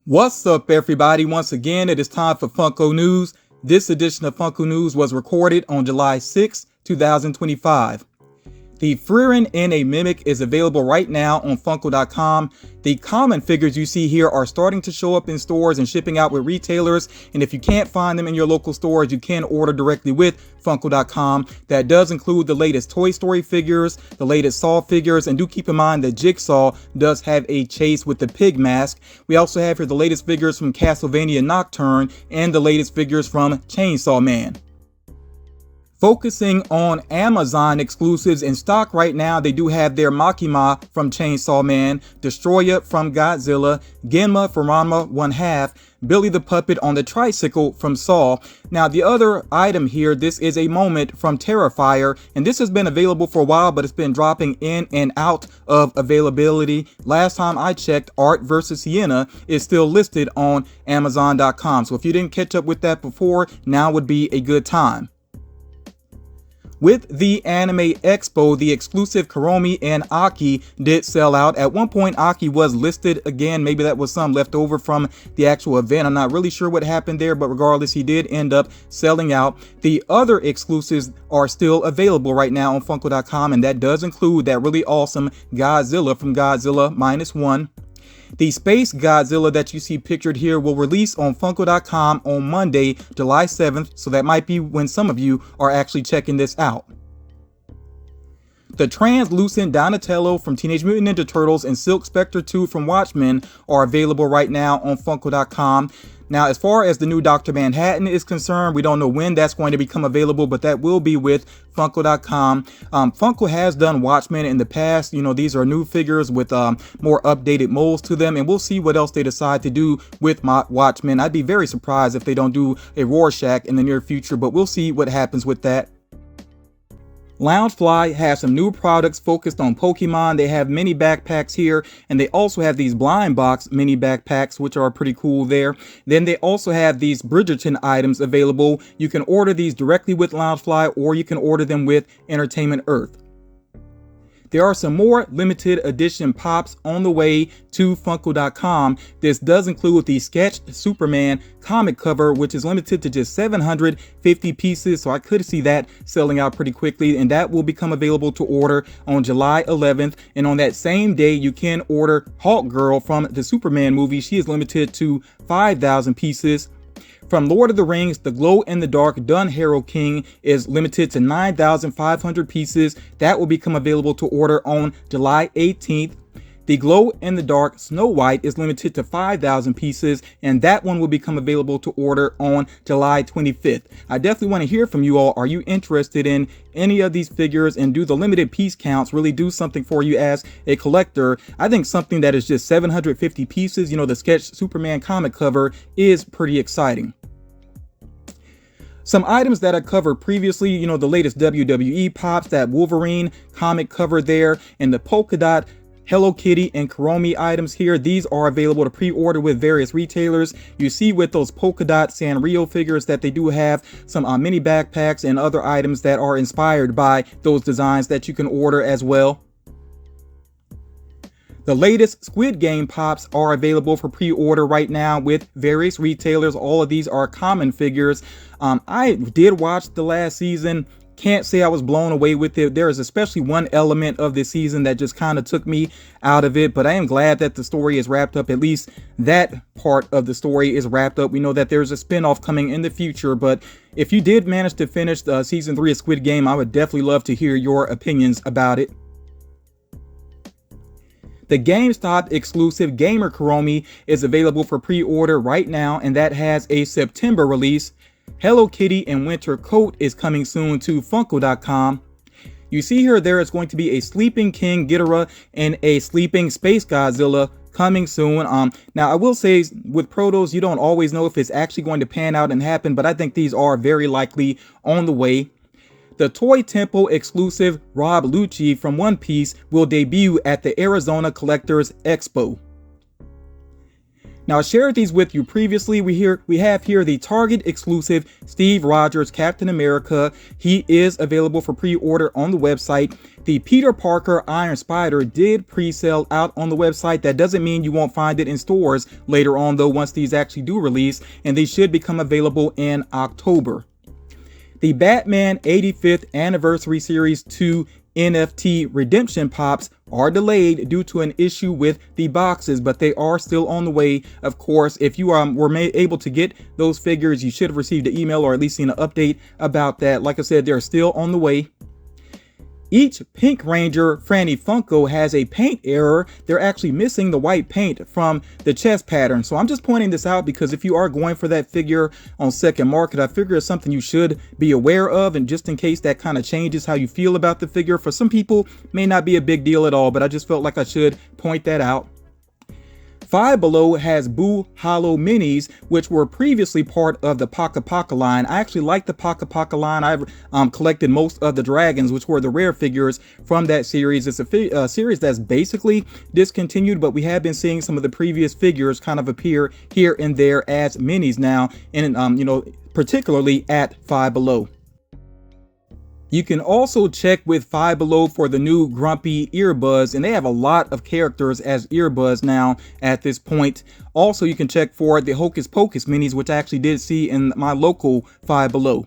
What's up, everybody? Once again, it is time for Funko News. This edition of Funko News was recorded on July 6, 2025. The Frieren in a Mimic is available right now on Funko.com. The common figures you see here are starting to show up in stores and shipping out with retailers. And if you can't find them in your local stores, you can order directly with Funko.com. That does include the latest Toy Story figures, the latest Saw figures, and do keep in mind that Jigsaw does have a chase with the pig mask. We also have here the latest figures from Castlevania Nocturne and the latest figures from Chainsaw Man. Focusing on Amazon exclusives in stock right now, they do have their Makima from Chainsaw Man, Destroyer from Godzilla, Genma from Ranma 1/2, Billy the Puppet on the tricycle from Saw. Now the other item here, this is a Moment from Terrifier, and this has been available for a while, but it's been dropping in and out of availability. Last time I checked, Art vs. Sienna is still listed on Amazon.com, so if you didn't catch up with that before, now would be a good time. With the Anime Expo, the exclusive Kuromi and Aki did sell out. At one point, Aki was listed again. Maybe that was some left over from the actual event. I'm not really sure what happened there, but regardless, he did end up selling out. The other exclusives are still available right now on Funko.com, and that does include that really awesome Godzilla from Godzilla -1. The Space Godzilla that you see pictured here will release on Funko.com on Monday, July 7th, so that might be when some of you are actually checking this out. The translucent Donatello from Teenage Mutant Ninja Turtles and Silk Spectre 2 from Watchmen are available right now on Funko.com. Now, as far as the new Dr. Manhattan is concerned, we don't know when that's going to become available, but that will be with Funko.com. Funko has done Watchmen in the past. You know, these are new figures with more updated molds to them, and we'll see what else they decide to do with Watchmen. I'd be very surprised if they don't do a Rorschach in the near future, but we'll see what happens with that. Loungefly has some new products focused on Pokemon. They have mini backpacks here, and they also have these blind box mini backpacks, which are pretty cool there. Then they also have these Bridgerton items available. You can order these directly with Loungefly, or you can order them with Entertainment Earth. There are some more limited edition pops on the way to Funko.com. This does include the sketched Superman comic cover, which is limited to just 750 pieces, so I could see that selling out pretty quickly, and that will become available to order on July 11th. And on that same day, you can order Hawk Girl from the Superman movie. She is limited to 5,000 pieces. From Lord of the Rings, the glow-in-the-dark Dun Harrow King is limited to 9,500 pieces. That will become available to order on July 18th. The glow-in-the-dark Snow White is limited to 5,000 pieces, and that one will become available to order on July 25th. I definitely want to hear from you all. Are you interested in any of these figures, and do the limited piece counts really do something for you as a collector? I think something that is just 750 pieces, you know, the sketched Superman comic cover, is pretty exciting. Some items that I covered previously, you know, the latest WWE pops, that Wolverine comic cover there, and the polka dot Hello Kitty and Kuromi items here. These are available to pre-order with various retailers. You see with those polka dot Sanrio figures that they do have some mini backpacks and other items that are inspired by those designs that you can order as well. The latest Squid Game pops are available for pre-order right now with various retailers. All of these are common figures. I did watch the last season. Can't say I was blown away with it. There is especially one element of this season that just kind of took me out of it, but I am glad that the story is wrapped up. At least that part of the story is wrapped up. We know that there's a spin-off coming in the future, but if you did manage to finish season 3 of Squid Game, I would definitely love to hear your opinions about it. The GameStop exclusive Gamer Kuromi is available for pre-order right now, and that has a September release. Hello Kitty and Winter Coat is coming soon to Funko.com. You see here there is going to be a Sleeping King Ghidorah and a Sleeping Space Godzilla coming soon. Now I will say with Protos, you don't always know if it's actually going to pan out and happen, but I think these are very likely on the way. The Toy Temple exclusive Rob Lucci from One Piece will debut at the Arizona Collectors Expo. Now, I shared these with you previously. We have here the Target exclusive Steve Rogers Captain America. He is available for pre-order on the website. The Peter Parker Iron Spider did pre-sale out on the website. That doesn't mean you won't find it in stores later on, though, once these actually do release, and they should become available in October. The Batman 85th Anniversary Series 2 NFT redemption pops are delayed due to an issue with the boxes, but they are still on the way. Of course, if you were able to get those figures, you should have received an email or at least seen an update about that. Like I said, they're still on the way. Each Pink Ranger Franny Funko has a paint error. They're actually missing the white paint from the chest pattern. So I'm just pointing this out because if you are going for that figure on second market, I figure it's something you should be aware of, and just in case that kind of changes how you feel about the figure. For some people, may not be a big deal at all, but I just felt like I should point that out. Five Below has Boo Hollow Minis, which were previously part of the Paka Paka line. I actually like the Paka Paka line. I've collected most of the dragons, which were the rare figures from that series. It's a series that's basically discontinued, but we have been seeing some of the previous figures kind of appear here and there as minis now, and particularly at Five Below. You can also check with Five Below for the new Grumpy Earbuds, and they have a lot of characters as earbuds now at this point. Also, you can check for the Hocus Pocus minis, which I actually did see in my local Five Below.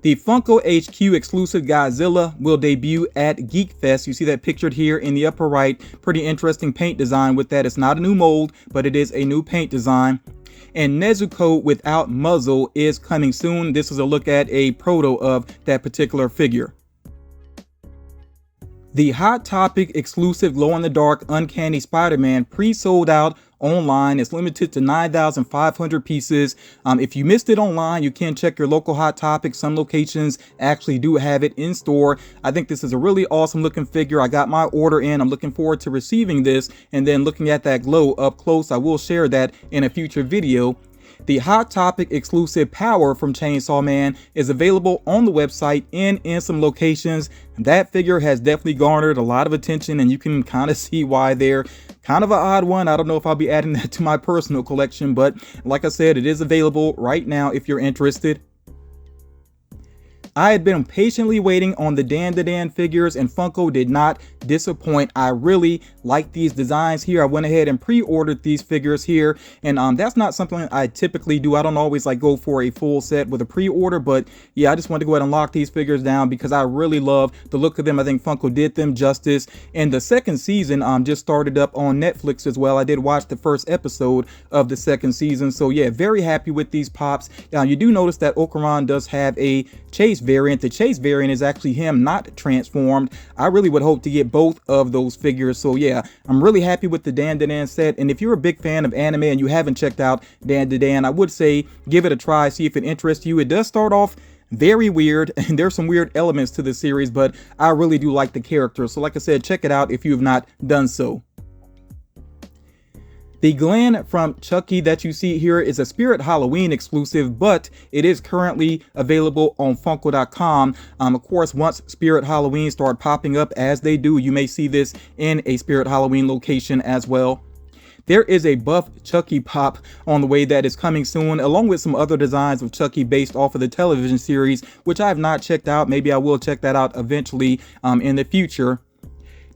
The Funko HQ exclusive Godzilla will debut at Geek Fest. You see that pictured here in the upper right. Pretty interesting paint design with that. It's not a new mold, but it is a new paint design. And Nezuko without muzzle is coming soon. This is a look at a proto of that particular figure. The Hot Topic exclusive glow-in-the-dark Uncanny Spider-Man pre-sold out online. It's limited to 9,500 pieces. If you missed it online, you can check your local Hot Topic. Some locations actually do have it in store. I think this is a really awesome looking figure. I got my order in. I'm looking forward to receiving this and then looking at that glow up close. I will share that in a future video. The Hot Topic exclusive Power from Chainsaw Man is available on the website and in some locations. That figure has definitely garnered a lot of attention, and you can kind of see why. They're kind of an odd one. I don't know if I'll be adding that to my personal collection, but like I said, it is available right now if you're interested. I had been patiently waiting on the Dan the Dan figures, and Funko did not disappoint. I really like these designs here. I went ahead and pre-ordered these figures here, and that's not something I typically do. I don't always like go for a full set with a pre-order, but yeah, I just wanted to go ahead and lock these figures down because I really love the look of them. I think Funko did them justice, and the second season just started up on Netflix as well. I did watch the first episode of the second season, so yeah, very happy with these pops. You do notice that Okuran does have a Chase variant. The Chase variant is actually him not transformed. I really would hope to get both of those figures. So yeah, I'm really happy with the Dan the Dan set. And if you're a big fan of anime and you haven't checked out Dan the Dan, I would say give it a try, see if it interests you. It does start off very weird, and there's some weird elements to the series, but I really do like the character. So like I said, check it out if you have not done so. The Glenn from Chucky that you see here is a Spirit Halloween exclusive, but it is currently available on Funko.com. Of course, once Spirit Halloween start popping up, as they do, you may see this in a Spirit Halloween location as well. There is a buff Chucky pop on the way that is coming soon, along with some other designs of Chucky based off of the television series, which I have not checked out. Maybe I will check that out eventually in the future.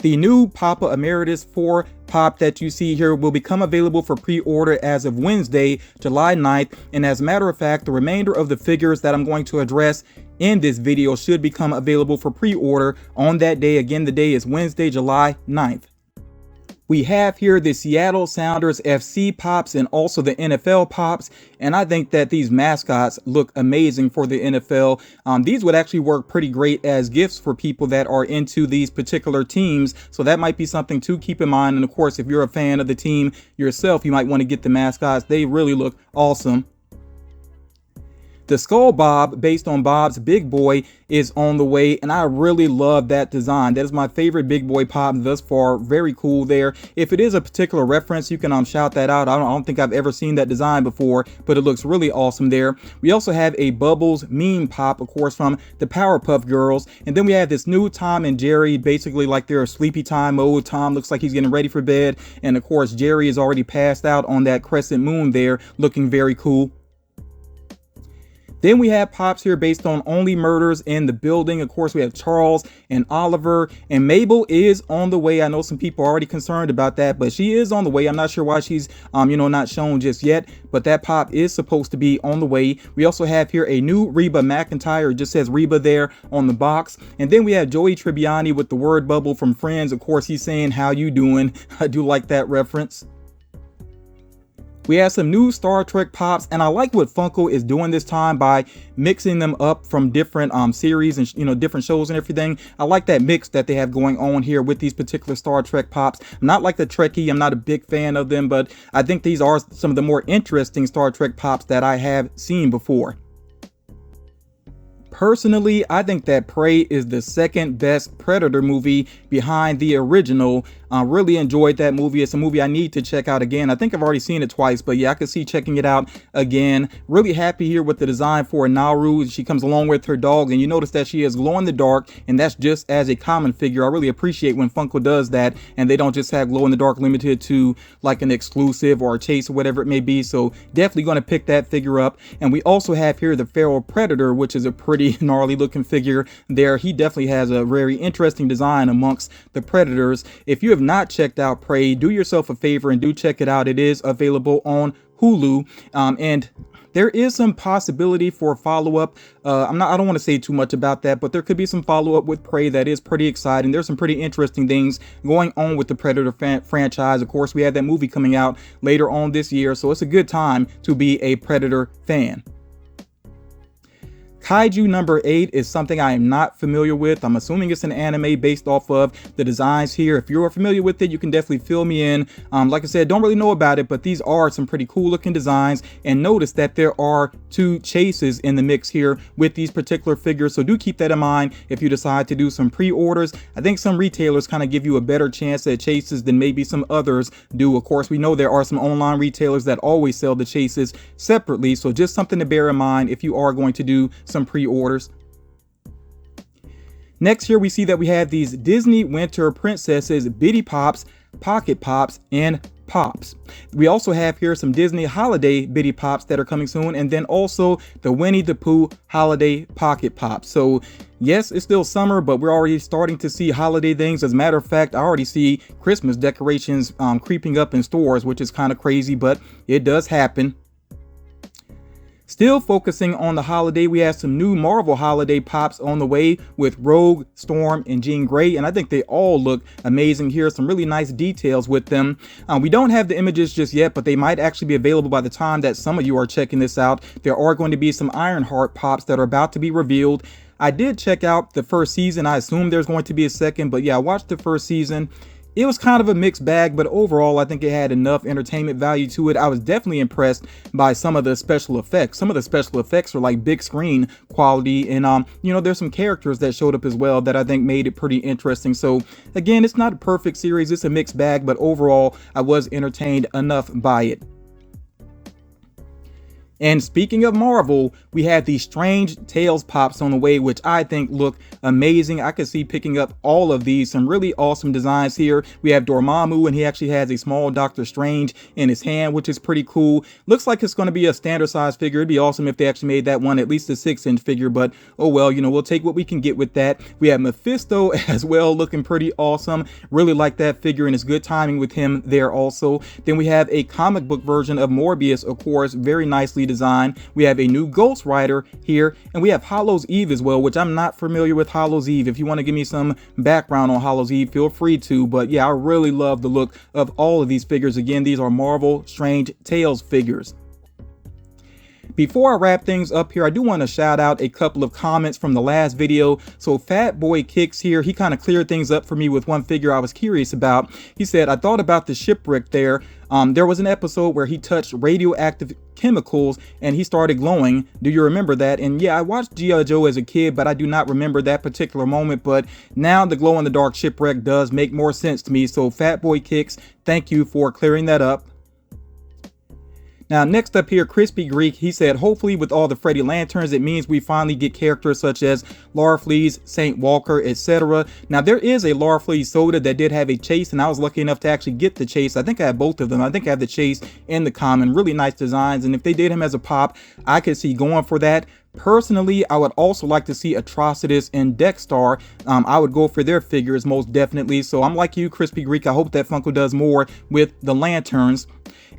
The new Papa Emeritus 4 pop that you see here will become available for pre-order as of Wednesday, July 9th. And as a matter of fact, the remainder of the figures that I'm going to address in this video should become available for pre-order on that day. Again, the day is Wednesday, July 9th. We have here the Seattle Sounders FC pops and also the NFL pops, and I think that these mascots look amazing for the NFL. These would actually work pretty great as gifts for people that are into these particular teams, so that might be something to keep in mind. And of course, if you're a fan of the team yourself, you might want to get the mascots. They really look awesome. The Skull Bob, based on Bob's Big Boy, is on the way, and I really love that design. That is my favorite Big Boy pop thus far. Very cool there. If it is a particular reference, you can shout that out. I don't think I've ever seen that design before, but it looks really awesome there. We also have a Bubbles meme pop, of course, from the Powerpuff Girls, and then we have this new Tom and Jerry, basically like they're sleepy time mode. Tom looks like he's getting ready for bed, and of course Jerry is already passed out on that crescent moon there, looking very cool. Then we have pops here based on Only Murders in the Building. Of course, we have Charles and Oliver, and Mabel is on the way. I know some people are already concerned about that, but she is on the way. I'm not sure why she's, not shown just yet, but that pop is supposed to be on the way. We also have here a new Reba McEntire. It just says Reba there on the box. And then we have Joey Tribbiani with the word bubble from Friends. Of course, he's saying, "How you doing?" I do like that reference. We have some new Star Trek pops, and I like what Funko is doing this time by mixing them up from different series and different shows and everything. I like that mix that they have going on here with these particular Star Trek pops. I'm not like the Trekkie, I'm not a big fan of them, but I think these are some of the more interesting Star Trek pops that I have seen before. Personally, I think that Prey is the second best Predator movie behind the original. I really enjoyed that movie. It's a movie I need to check out again. I think I've already seen it twice, but yeah, I could see checking it out again. Really happy here with the design for Nauru. She comes along with her dog, and you notice that she is glow in the dark, and that's just as a common figure. I really appreciate when Funko does that, and they don't just have glow in the dark limited to like an exclusive or a chase or whatever it may be. So definitely going to pick that figure up. And we also have here the Feral Predator, which is a pretty gnarly looking figure there. He definitely has a very interesting design amongst the Predators. If you have not checked out Prey, do yourself a favor and do check it out. It is available on Hulu, and there is some possibility for follow-up. I don't want to say too much about that, but there could be some follow-up with Prey that is pretty exciting. There's some pretty interesting things going on with the Predator franchise. Of course, we have that movie coming out later on this year, so it's a good time to be a Predator fan. Kaiju number 8 is something I am not familiar with. I'm assuming it's an anime based off of the designs here. If you're familiar with it, you can definitely fill me in. Like I said, don't really know about it, but these are some pretty cool looking designs. And notice that there are 2 chases in the mix here with these particular figures. So do keep that in mind if you decide to do some pre-orders. I think some retailers kind of give you a better chance at chases than maybe some others do. Of course, we know there are some online retailers that always sell the chases separately. So just something to bear in mind if you are going to do some pre-orders. Next here we see that we have these Disney Winter Princesses Bitty Pops, Pocket Pops, and Pops. We also have here some Disney Holiday Bitty Pops that are coming soon, and then also the Winnie the Pooh Holiday Pocket Pops. So yes, it's still summer, but we're already starting to see holiday things. As a matter of fact, I already see Christmas decorations creeping up in stores, which is kind of crazy, but it does happen. Still focusing on the holiday, we have some new Marvel holiday pops on the way with Rogue, Storm, and Jean Grey, and I think they all look amazing here. Some really nice details with them. We don't have the images just yet, but they might actually be available by the time that some of you are checking this out. There are going to be some Ironheart pops that are about to be revealed. I did check out the first season. I assume there's going to be a second, but yeah, I watched the first season. It was kind of a mixed bag, but overall, I think it had enough entertainment value to it. I was definitely impressed by some of the special effects. Some of the special effects are like big screen quality, and there's some characters that showed up as well that I think made it pretty interesting. So again, it's not a perfect series. It's a mixed bag, but overall, I was entertained enough by it. And speaking of Marvel, we had these Strange Tales pops on the way, which I think look amazing. I could see picking up all of these. Some really awesome designs here. We have Dormammu, and he actually has a small Doctor Strange in his hand, which is pretty cool. Looks like it's going to be a standard size figure. It'd be awesome if they actually made that one at least a 6-inch figure, but oh well, we'll take what we can get with that. We have Mephisto as well, looking pretty awesome. Really like that figure, and it's good timing with him there also. Then we have a comic book version of Morbius, of course, very nicely design. We have a new Ghost Rider here, and we have Hallows Eve as well, which I'm not familiar with Hallows Eve. If you want to give me some background on Hallows Eve, feel free to, but yeah, I really love the look of all of these figures. Again, these are Marvel Strange Tales figures. Before I wrap things up here, I do want to shout out a couple of comments from the last video. So Fat Boy Kicks here, he kind of cleared things up for me with one figure I was curious about. He said, I thought about the shipwreck there. There was an episode where he touched radioactive chemicals and he started glowing. Do you remember that? And yeah, I watched G.I. Joe as a kid, but I do not remember that particular moment. But now the glow in the dark shipwreck does make more sense to me. So Fatboy Kicks, thank you for clearing that up. Now, next up here, Crispy Greek, he said, hopefully with all the Freddy Lanterns, it means we finally get characters such as Larfleeze, Saint Walker, etc. Now, there is a Larfleeze soda that did have a chase, and I was lucky enough to actually get the chase. I think I have both of them. I think I have the chase and the common. Really nice designs, and if they did him as a pop, I could see going for that. Personally, I would also like to see Atrocitus and Dexstar. I would go for their figures most definitely. So I'm like you, Crispy Greek. I hope that Funko does more with the Lanterns.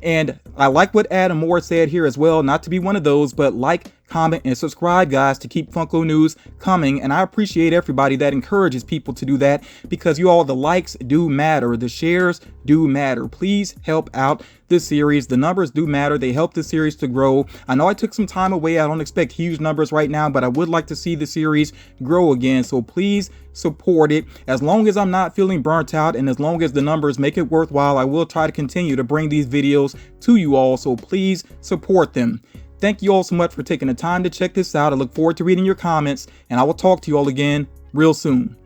And I like what Adam Moore said here as well, not to be one of those, but like, comment, and subscribe, guys, to keep Funko news coming. And I appreciate everybody that encourages people to do that, because you all, the likes do matter, the shares do matter. Please help out this series. The numbers do matter. They help the series to grow. I know I took some time away. I don't expect huge numbers right now, but I would like to see the series grow again. So please support it. As long as I'm not feeling burnt out and as long as the numbers make it worthwhile, I will try to continue to bring these videos to you all. So please support them. Thank you all so much for taking the time to check this out. I look forward to reading your comments, and I will talk to you all again real soon.